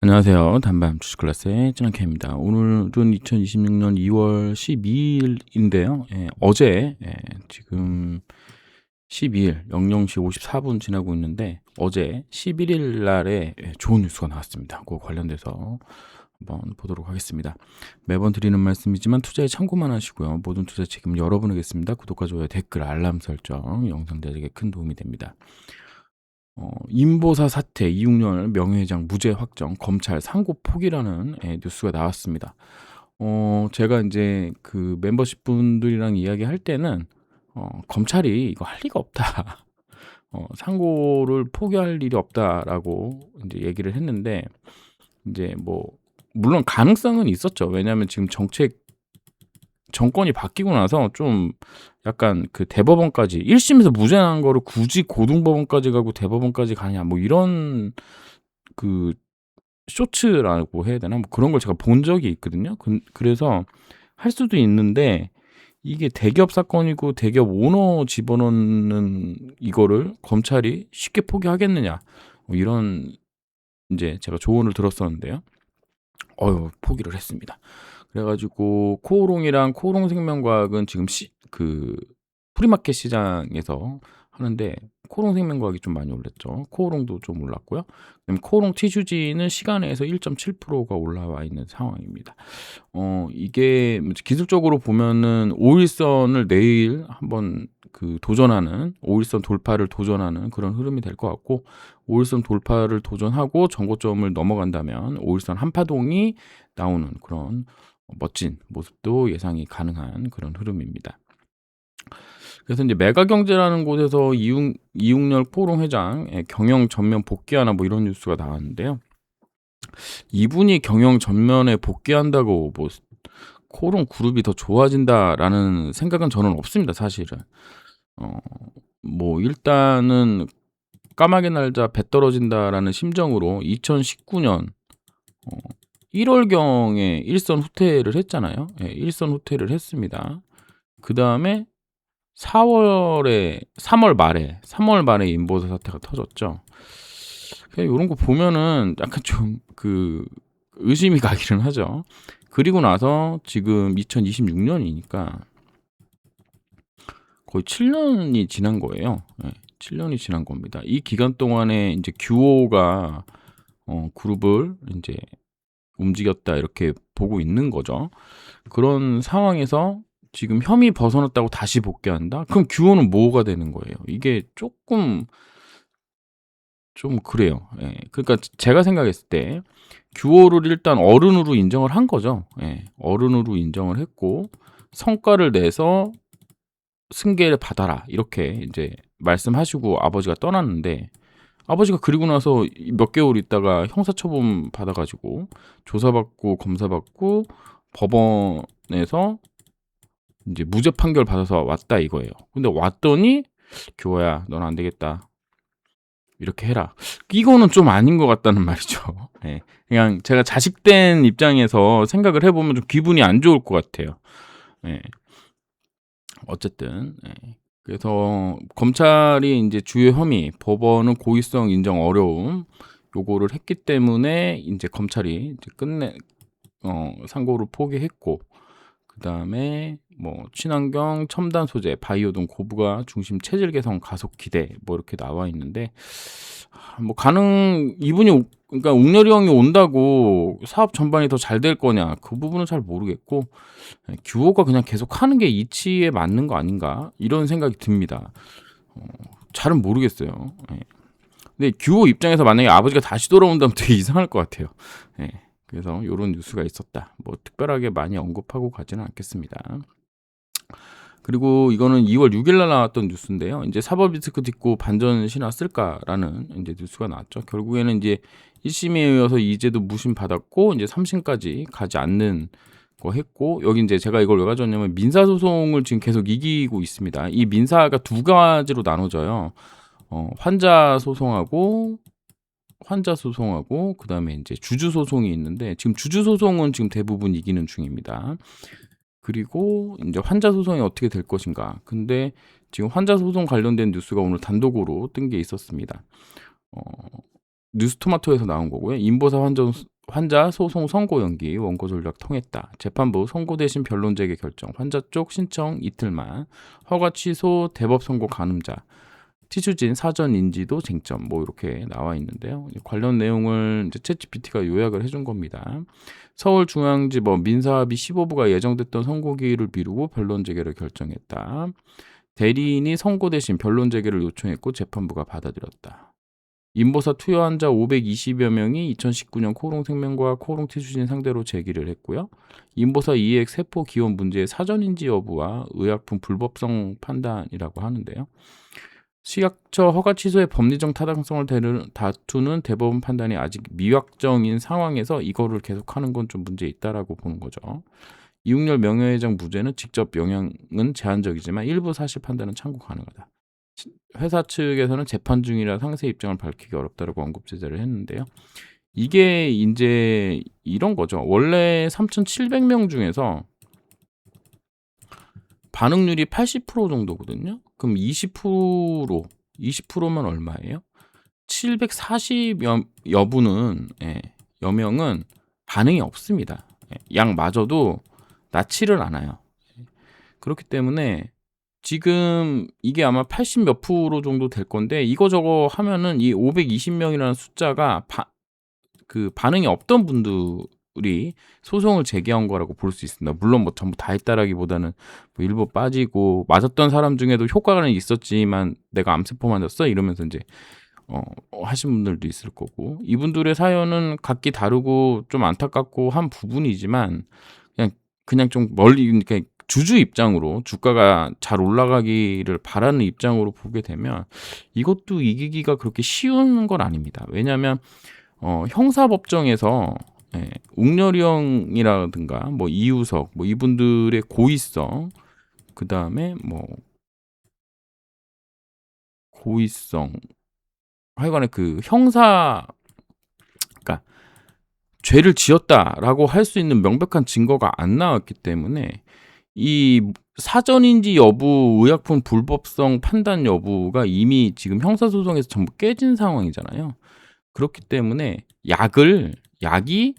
안녕하세요. 단밤 주식 클래스의 찌랑캐입니다. 오늘은 2026년 2월 12일인데요. 어제 지금 12일 00시 54분 지나고 있는데 어제 11일 날에 좋은 뉴스가 나왔습니다. 그거 관련돼서 한번 보도록 하겠습니다. 매번 드리는 말씀이지만 투자에 참고만 하시고요. 모든 투자 책임 여러분에게있습니다. 구독과 좋아요, 댓글, 알람 설정, 영상 제작에 큰 도움이 됩니다. 임보사 사태 이웅렬 명예회장 무죄 확정, 검찰 상고 포기라는 뉴스가 나왔습니다. 제가 이제 그 멤버십 분들이랑 이야기할 때는 검찰이 이거 할 리가 없다. 상고를 포기할 일이 없다라고 이제 얘기를 했는데, 이제 뭐 물론 가능성은 있었죠. 왜냐하면 지금 정권이 바뀌고 나서 좀 약간 그 대법원까지 1심에서 무죄 난 거를 굳이 고등법원까지 가고 대법원까지 가냐, 뭐 이런 그 쇼츠라고 해야 되나, 뭐 그런 걸 제가 본 적이 있거든요. 그래서 할 수도 있는데, 이게 대기업 사건이고 대기업 오너 집어넣는 이거를 검찰이 쉽게 포기하겠느냐, 뭐 이런 이제 제가 조언을 들었었는데요. 포기를 했습니다. 그래가지고 코오롱이랑 코오롱생명과학은 지금 그 프리마켓 시장에서 하는데, 코오롱생명과학이 좀 많이 올랐죠. 코오롱도 좀 올랐고요. 그다음에 코오롱 티슈지는 시간에서 1.7%가 올라와 있는 상황입니다. 이게 기술적으로 보면은 5일선을 내일 한번 그 도전하는, 5일선 돌파를 도전하는 그런 흐름이 될 것 같고, 5일선 돌파를 도전하고 전고점을 넘어간다면 5일선 한파동이 나오는 그런 멋진 모습도 예상이 가능한 그런 흐름입니다. 그래서 이제 메가경제라는 곳에서 이웅렬 코오롱 회장 경영 전면 복귀하나 뭐 이런 뉴스가 나왔는데요. 이분이 경영 전면에 복귀한다고 뭐 코오롱 그룹이 더 좋아진다라는 생각은 저는 없습니다, 사실은. 뭐 일단은 까마귀 날자 배 떨어진다라는 심정으로 2019년 1월경에 일선 후퇴를 했잖아요. 일선 후퇴를 했습니다. 그 다음에 3월 말에 인보사 사태가 터졌죠. 그냥 이런 거 보면은 약간 좀 그 의심이 가기는 하죠. 그리고 나서 지금 2026년이니까 거의 7년이 지난 거예요. 7년이 지난 겁니다. 이 기간 동안에 이제 규호가 그룹을 이제 움직였다 이렇게 보고 있는 거죠. 그런 상황에서 지금 혐의 벗어났다고 다시 복귀한다? 그럼 규호는 뭐가 되는 거예요? 이게 조금 좀 그래요. 그러니까 제가 생각했을 때 규호를 일단 어른으로 인정을 한 거죠. 어른으로 인정을 했고 성과를 내서 승계를 받아라 이렇게 이제 말씀하시고 아버지가 떠났는데, 아버지가 그리고 나서 몇 개월 있다가 형사처분 받아가지고 조사받고 검사받고 법원에서 이제 무죄 판결 받아서 왔다 이거예요. 근데 왔더니 교호야, 넌 안 되겠다, 이렇게 해라. 이거는 좀 아닌 것 같다는 말이죠. 그냥 제가 자식된 입장에서 생각을 해보면 좀 기분이 안 좋을 것 같아요. 어쨌든 그래서 검찰이 이제 주요 혐의, 법원은 고의성 인정 어려움 요거를 했기 때문에 이제 검찰이 이제 상고를 포기했고, 그 다음에 뭐 친환경 첨단 소재 바이오 등 고부가 중심 체질 개선 가속 기대 뭐 이렇게 나와 있는데, 뭐 이분이 그러니까 웅렬이 형이 온다고 사업 전반이 더 잘 될 거냐, 그 부분은 잘 모르겠고, 규호가 그냥 계속 하는 게 이치에 맞는 거 아닌가 이런 생각이 듭니다. 잘은 모르겠어요. 근데 규호 입장에서 만약에 아버지가 다시 돌아온다면 되게 이상할 것 같아요. 그래서 이런 뉴스가 있었다. 뭐 특별하게 많이 언급하고 가지는 않겠습니다. 그리고 이거는 2월 6일 날 나왔던 뉴스인데요. 이제 사법 리스크 딛고 반전 신화 쓸까라는 이제 뉴스가 나왔죠. 결국에는 이제 1심에 이어서 이제도 무심 받았고 이제 3심까지 가지 않는 거 했고, 여기 이제 제가 이걸 왜 가져왔냐면 민사 소송을 지금 계속 이기고 있습니다. 이 민사가 두 가지로 나눠져요. 환자 소송하고 그다음에 이제 주주 소송이 있는데, 지금 주주 소송은 지금 대부분 이기는 중입니다. 그리고 이제 환자 소송이 어떻게 될 것인가. 근데 지금 환자 소송 관련된 뉴스가 오늘 단독으로 뜬 게 있었습니다. 뉴스토마토에서 나온 거고요. 인보사 환자 소송 선고 연기 원고 전략 통했다. 재판부 선고 대신 변론 재개 결정. 환자 쪽 신청 이틀만. 허가 취소 대법 선고 가늠자. 티슈진 사전 인지도 쟁점 뭐 이렇게 나와 있는데요. 관련 내용을 이제 챗GPT가 요약을 해준 겁니다. 서울중앙지법 민사합의 15부가 예정됐던 선고기일을 미루고 변론 재개를 결정했다. 대리인이 선고 대신 변론 재개를 요청했고 재판부가 받아들였다. 인보사 투여 환자 520여 명이 2019년 코롱생명과 코롱티슈진 상대로 제기를 했고요. 인보사 이액 세포 기원 문제의 사전인지 여부와 의약품 불법성 판단이라고 하는데요. 식약처 허가 취소의 법리적 타당성을 다투는 대법원 판단이 아직 미확정인 상황에서 이거를 계속하는 건 좀 문제 있다라고 보는 거죠. 이웅렬 명예회장 무죄는 직접 영향은 제한적이지만 일부 사실 판단은 참고 가능하다. 회사 측에서는 재판 중이라 상세 입장을 밝히기 어렵다라고 언급 제재를 했는데요. 이게 이제 이런 거죠. 원래 3,700명 중에서 반응률이 80% 정도거든요. 그럼 20%면 얼마예요? 740여 분은 여명은 반응이 없습니다. 약 맞아도 낫지를 않아요. 그렇기 때문에 지금 이게 아마 80 몇 프로 정도 될 건데 이거저거 하면은 이 520명이라는 숫자가 반응이 없던 분들이 소송을 제기한 거라고 볼 수 있습니다. 물론 뭐 전부 다 했다라기보다는 뭐 일부 빠지고 맞았던 사람 중에도 효과는 있었지만 내가 암세포 맞았어 이러면서 이제 하신 분들도 있을 거고 이분들의 사연은 각기 다르고 좀 안타깝고 한 부분이지만 그냥 좀 멀리 그러니까 주주 입장으로 주가가 잘 올라가기를 바라는 입장으로 보게 되면 이것도 이기기가 그렇게 쉬운 건 아닙니다. 왜냐하면 형사법정에서 웅렬이 형이라든가 뭐 이우석 뭐 이분들의 고의성 그 다음에 뭐 고의성 하여간에 그 형사 그러니까 죄를 지었다라고 할 수 있는 명백한 증거가 안 나왔기 때문에 이 사전인지 여부, 의약품 불법성 판단 여부가 이미 지금 형사소송에서 전부 깨진 상황이잖아요. 그렇기 때문에 약이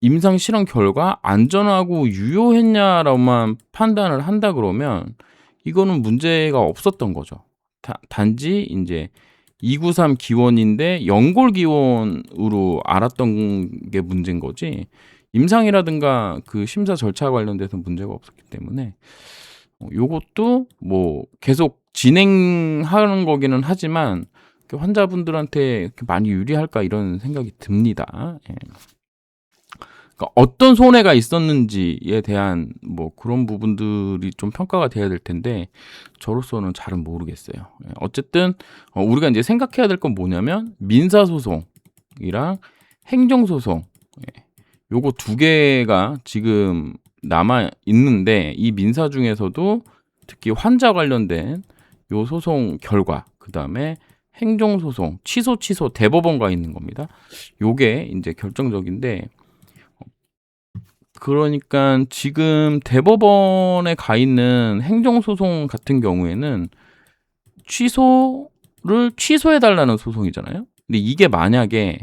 임상 실험 결과 안전하고 유효했냐라고만 판단을 한다 그러면 이거는 문제가 없었던 거죠. 단지 이제 293 기원인데 연골 기원으로 알았던 게 문제인 거지. 임상이라든가 그 심사 절차 관련돼서 문제가 없었기 때문에 요것도 뭐 계속 진행하는 거기는 하지만 환자분들한테 많이 유리할까 이런 생각이 듭니다. 예. 그러니까 어떤 손해가 있었는지에 대한 뭐 그런 부분들이 좀 평가가 돼야 될 텐데 저로서는 잘은 모르겠어요. 예. 어쨌든 우리가 이제 생각해야 될 건 뭐냐면 민사소송이랑 행정소송 요거 두 개가 지금 남아 있는데 이 민사 중에서도 특히 환자 관련된 요 소송 결과 그다음에 행정소송 취소 대법원 가 있는 겁니다. 요게 이제 결정적인데 그러니까 지금 대법원에 가 있는 행정소송 같은 경우에는 취소해달라는 소송이잖아요. 근데 이게 만약에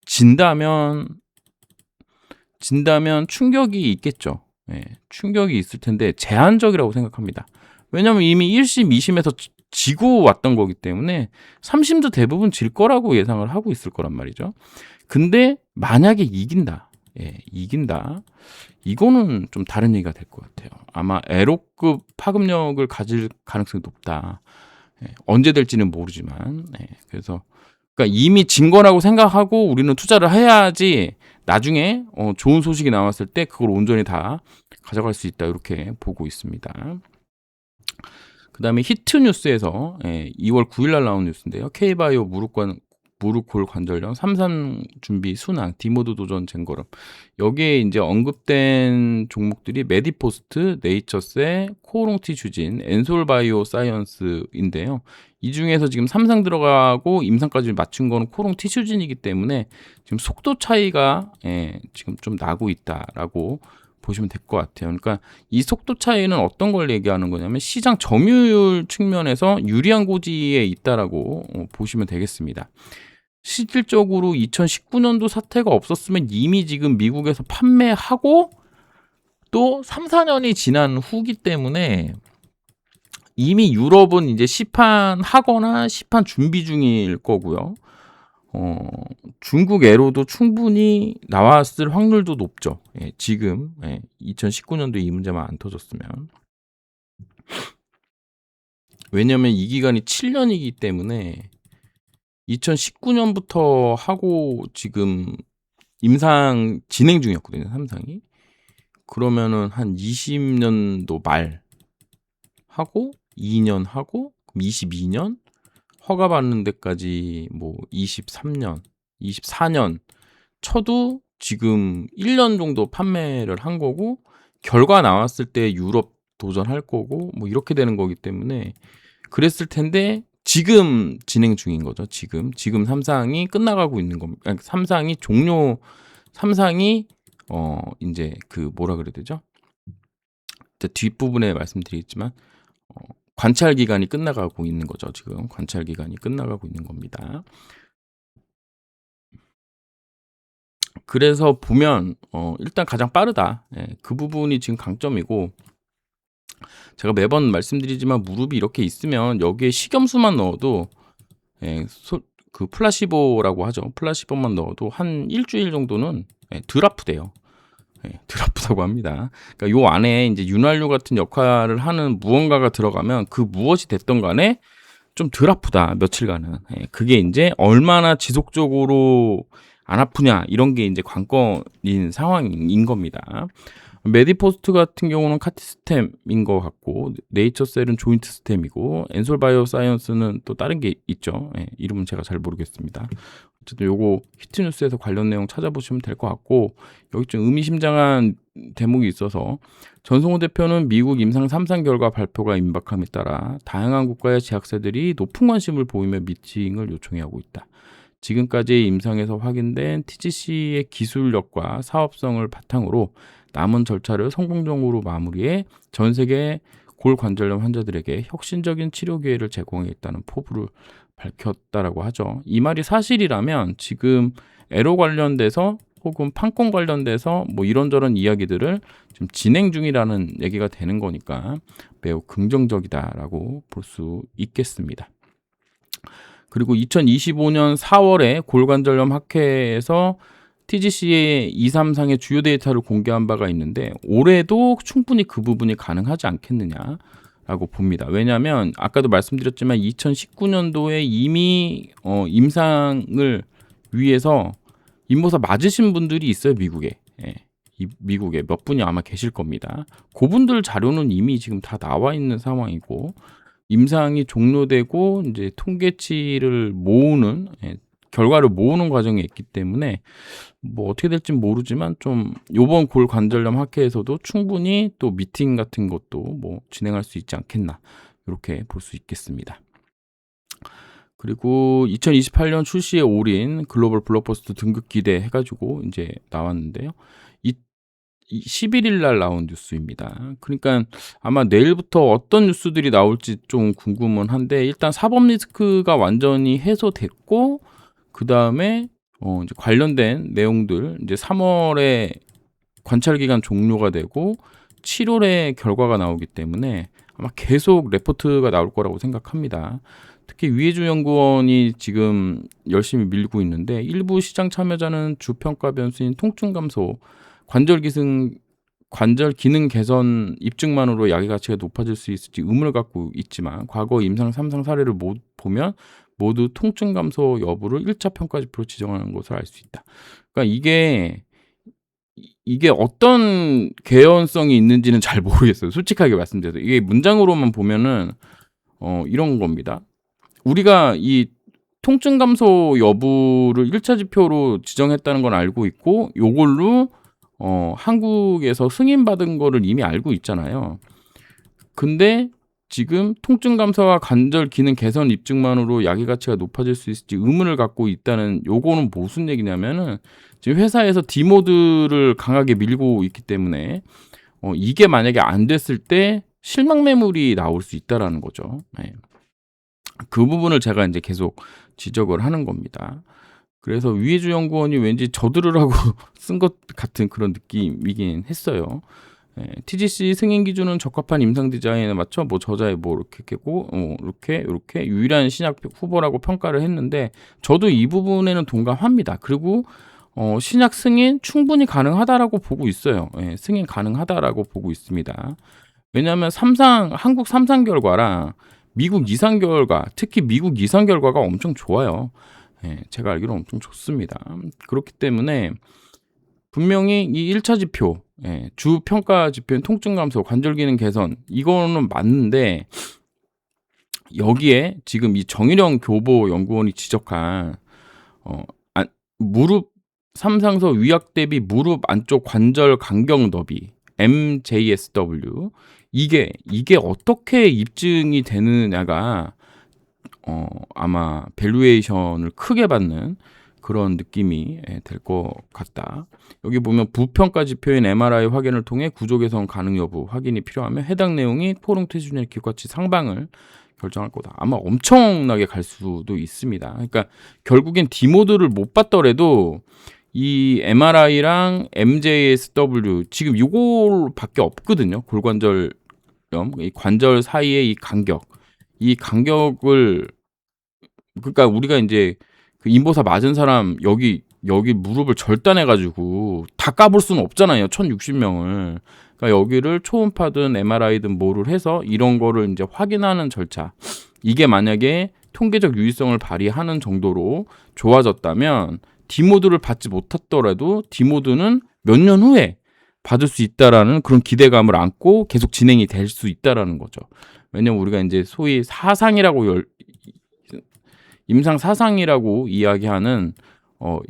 진다면 충격이 있겠죠. 예, 충격이 있을 텐데 제한적이라고 생각합니다. 왜냐하면 이미 1심, 2심에서 지고 왔던 거기 때문에 3심도 대부분 질 거라고 예상을 하고 있을 거란 말이죠. 근데 만약에 이긴다. 이거는 좀 다른 얘기가 될 것 같아요. 아마 에로급 파급력을 가질 가능성이 높다. 언제 될지는 모르지만 그래서 그러니까 이미 진 거라고 생각하고 우리는 투자를 해야지 나중에 좋은 소식이 나왔을 때 그걸 온전히 다 가져갈 수 있다 이렇게 보고 있습니다. 그 다음에 히트뉴스에서 2월 9일 날 나온 뉴스인데요. K바이오 무릎골 관절염 3상 준비 순항 디모드 도전 쟁거름 여기에 이제 언급된 종목들이 메디포스트, 네이처세, 코롱티슈진, 엔솔바이오 사이언스인데요. 이 중에서 지금 3상 들어가고 임상까지 맞춘 거는 코롱티슈진이기 때문에 지금 속도 차이가 지금 좀 나고 있다라고 보시면 될 것 같아요. 그러니까 이 속도 차이는 어떤 걸 얘기하는 거냐면 시장 점유율 측면에서 유리한 고지에 있다라고 보시면 되겠습니다. 실질적으로 2019년도 사태가 없었으면 이미 지금 미국에서 판매하고 또 3, 4년이 지난 후기 때문에 이미 유럽은 이제 시판하거나 시판 준비 중일 거고요. 중국 애로도 충분히 나왔을 확률도 높죠. 예, 지금 2019년도에 이 문제만 안 터졌으면. 왜냐면 이 기간이 7년이기 때문에 2019년부터 하고 지금 임상 진행 중이었거든요. 삼상이. 그러면은 한 20년도 말 하고 2년 하고 그럼 22년 허가 받는 데까지 뭐 23년, 24년 쳐도 지금 1년 정도 판매를 한 거고 결과 나왔을 때 유럽 도전할 거고 뭐 이렇게 되는 거기 때문에 그랬을 텐데 지금 진행 중인 거죠. 지금 3상이 끝나가고 있는 겁니다. 그러니까 3상이 종료 3상이 이제 그 뭐라 그래야 되죠? 뒷부분에 말씀드리겠지만 관찰 기간이 끝나가고 있는 거죠. 지금 관찰 기간이 끝나가고 있는 겁니다. 그래서 보면 일단 가장 빠르다. 그 부분이 지금 강점이고 제가 매번 말씀드리지만 무릎이 이렇게 있으면 여기에 식염수만 넣어도 그 플라시보라고 하죠. 플라시보만 넣어도 한 일주일 정도는 덜 아프대요. 덜 아프다고 합니다. 그러니까 요 안에 이제 윤활유 같은 역할을 하는 무언가가 들어가면 그 무엇이 됐던 간에 좀 덜 아프다 며칠간은. 그게 이제 얼마나 지속적으로 안 아프냐 이런 게 이제 관건인 상황인 겁니다. 메디포스트 같은 경우는 카티스템인 것 같고 네이처셀은 조인트 스템이고 엔솔 바이오사이언스는 또 다른 게 있죠. 이름은 제가 잘 모르겠습니다. 어쨌든 요거 히트뉴스에서 관련 내용 찾아보시면 될 것 같고 여기 좀 의미심장한 대목이 있어서 전성호 대표는 미국 임상 3상 결과 발표가 임박함에 따라 다양한 국가의 제약사들이 높은 관심을 보이며 미팅을 요청하고 있다. 지금까지의 임상에서 확인된 TGC의 기술력과 사업성을 바탕으로 남은 절차를 성공적으로 마무리해 전 세계 골관절염 환자들에게 혁신적인 치료 기회를 제공하겠다는 포부를 밝혔다라고 하죠. 이 말이 사실이라면 지금 애로 관련돼서 혹은 판권 관련돼서 뭐 이런저런 이야기들을 지금 진행 중이라는 얘기가 되는 거니까 매우 긍정적이다라고 볼 수 있겠습니다. 그리고 2025년 4월에 골관절염 학회에서 TGC의 2, 3상의 주요 데이터를 공개한 바가 있는데 올해도 충분히 그 부분이 가능하지 않겠느냐라고 봅니다. 왜냐하면 아까도 말씀드렸지만 2019년도에 이미 임상을 위해서 임보사 맞으신 분들이 있어요. 미국에. 미국에 몇 분이 아마 계실 겁니다. 그분들 자료는 이미 지금 다 나와 있는 상황이고 임상이 종료되고 이제 통계치를 모으는 결과를 모으는 과정에 있기 때문에 뭐 어떻게 될지 모르지만 좀 요번 골관절염 학회에서도 충분히 또 미팅 같은 것도 뭐 진행할 수 있지 않겠나 이렇게 볼 수 있겠습니다. 그리고 2028년 출시에 올인 글로벌 블록버스터 등급 기대 해가지고 이제 나왔는데요. 11일 날 나온 뉴스입니다. 그러니까 아마 내일부터 어떤 뉴스들이 나올지 좀 궁금은 한데 일단 사법 리스크가 완전히 해소됐고 그 다음에 이제 관련된 내용들 이제 3월에 관찰 기간 종료가 되고 7월에 결과가 나오기 때문에 아마 계속 레포트가 나올 거라고 생각합니다. 특히 위혜주 연구원이 지금 열심히 밀고 있는데 일부 시장 참여자는 주평가 변수인 통증 감소, 관절 기능 개선 입증만으로 약의 가치가 높아질 수 있을지 의문을 갖고 있지만 과거 임상 3상 사례를 보면 모두 통증 감소 여부를 1차 평가 지표로 지정하는 것을 알 수 있다. 그러니까 이게 어떤 개연성이 있는지는 잘 모르겠어요. 솔직하게 말씀드려서 이게 문장으로만 보면은 이런 겁니다. 우리가 이 통증 감소 여부를 1차 지표로 지정했다는 건 알고 있고 요걸로 한국에서 승인받은 거를 이미 알고 있잖아요. 근데 지금 통증 감소와 관절 기능 개선 입증만으로 약의 가치가 높아질 수 있을지 의문을 갖고 있다는, 요거는 무슨 얘기냐면은 지금 회사에서 디모드를 강하게 밀고 있기 때문에 이게 만약에 안 됐을 때 실망 매물이 나올 수 있다라는 거죠. 네. 그 부분을 제가 이제 계속 지적을 하는 겁니다. 그래서 위혜주 연구원이 왠지 저들으라고 쓴 것 같은 그런 느낌이긴 했어요. TGC 승인 기준은 적합한 임상 디자인에 맞춰 뭐 저자의 뭐 이렇게 깨고 이렇게 유일한 신약 후보라고 평가를 했는데, 저도 이 부분에는 동감합니다. 그리고 신약 승인 충분히 가능하다라고 보고 있어요. 승인 가능하다라고 보고 있습니다. 왜냐하면 한국 3상 결과랑 미국 2상 결과, 특히 미국 2상 결과가 엄청 좋아요. 제가 알기로 엄청 좋습니다. 그렇기 때문에 분명히 이 1차 지표, 주 평가 지표인 통증 감소, 관절 기능 개선, 이거는 맞는데, 여기에 지금 이 정일영 교보 연구원이 지적한 무릎 삼상서 위약 대비 무릎 안쪽 관절 간격 너비 MJSW, 이게 어떻게 입증이 되느냐가 아마 밸류에이션을 크게 받는 그런 느낌이 될 것 같다. 여기 보면 부평가 지표인 MRI 확인을 통해 구조 개선 가능 여부 확인이 필요하면 해당 내용이 포용 퇴수준의 기록가치 상방을 결정할 거다. 아마 엄청나게 갈 수도 있습니다. 그러니까 결국엔 디모드를 못 봤더라도 이 MRI랑 MJSW 지금 이거밖에 없거든요. 골관절염, 이 관절 사이의 이 간격을, 그러니까 우리가 이제 그 인보사 맞은 사람 여기 무릎을 절단해가지고 다 까볼 수는 없잖아요. 1060명을. 그러니까 여기를 초음파든 MRI든 뭐를 해서 이런 거를 이제 확인하는 절차. 이게 만약에 통계적 유의성을 발휘하는 정도로 좋아졌다면 디모드를 받지 못했더라도 디모드는 몇 년 후에 받을 수 있다라는 그런 기대감을 안고 계속 진행이 될 수 있다라는 거죠. 왜냐면 우리가 이제 소위 임상 사상이라고 이야기하는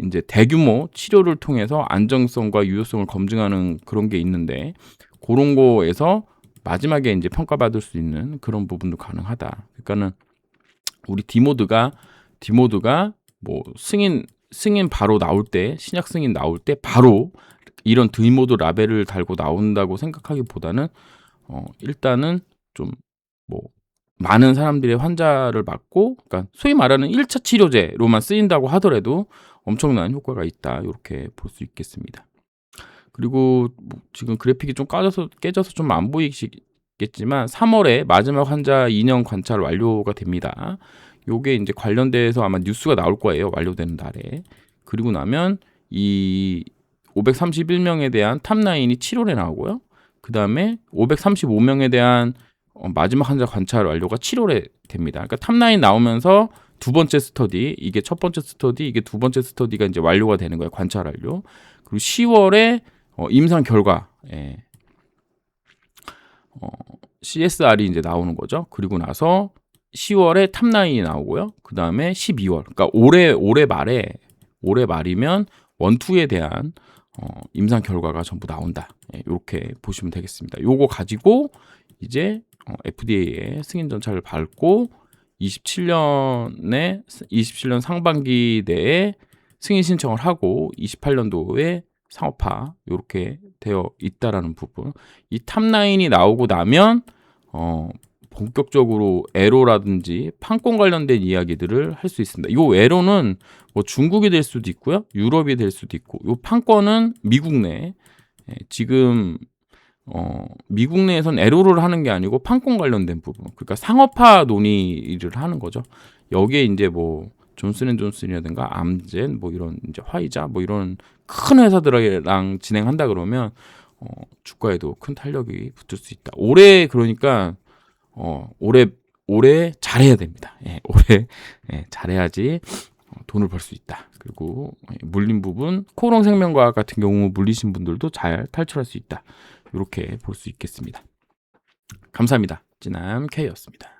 이제 대규모 치료를 통해서 안정성과 유효성을 검증하는 그런 게 있는데, 그런 거에서 마지막에 이제 평가받을 수 있는 그런 부분도 가능하다. 그러니까는 우리 디모드가 뭐 승인 바로 나올 때, 신약 승인 나올 때 바로 이런 디모드 라벨을 달고 나온다고 생각하기보다는 일단은 좀 뭐 많은 사람들의 환자를 막고, 그러니까 소위 말하는 1차 치료제로만 쓰인다고 하더라도 엄청난 효과가 있다, 이렇게 볼 수 있겠습니다. 그리고 뭐 지금 그래픽이 좀 깨져서 좀 안 보이시겠지만 3월에 마지막 환자 2년 관찰 완료가 됩니다. 요게 이제 관련돼서 아마 뉴스가 나올 거예요, 완료되는 날에. 그리고 나면 이 531명에 대한 탑9이 7월에 나오고요. 그 다음에 535명에 대한 마지막 환자 관찰 완료가 7월에 됩니다. 그러니까 탑9 나오면서 두 번째 스터디, 이게 첫 번째 스터디, 이게 두 번째 스터디가 이제 완료가 되는 거예요. 관찰 완료. 그리고 10월에 임상 결과, CSR이 이제 나오는 거죠. 그리고 나서 10월에 탑9이 나오고요. 그 다음에 12월, 그러니까 올해 말이면 원투에 대한 임상 결과가 전부 나온다. 이렇게 보시면 되겠습니다. 요거 가지고 이제 FDA의 승인 전차를 밟고 27년 상반기 내에 승인 신청을 하고 28년도에 상업화 이렇게 되어 있다라는 부분. 이 탑9이 나오고 나면 본격적으로 에로라든지 판권 관련된 이야기들을 할 수 있습니다. 이 에로는 뭐 중국이 될 수도 있고요, 유럽이 될 수도 있고, 이 판권은 미국 내, 지금 미국 내에선 에로를 하는 게 아니고 판권 관련된 부분, 그러니까 상업화 논의를 하는 거죠. 여기에 이제 뭐 존슨앤존슨이라든가 암젠, 뭐 이런 이제 화이자, 뭐 이런 큰 회사들이랑 진행한다 그러면 주가에도 큰 탄력이 붙을 수 있다. 올해 그러니까 올해 잘해야 됩니다. 올해 잘해야지 돈을 벌 수 있다. 그리고 물린 부분, 코롱생명과학 같은 경우 물리신 분들도 잘 탈출할 수 있다. 이렇게 볼 수 있겠습니다. 감사합니다. 찌남 K였습니다.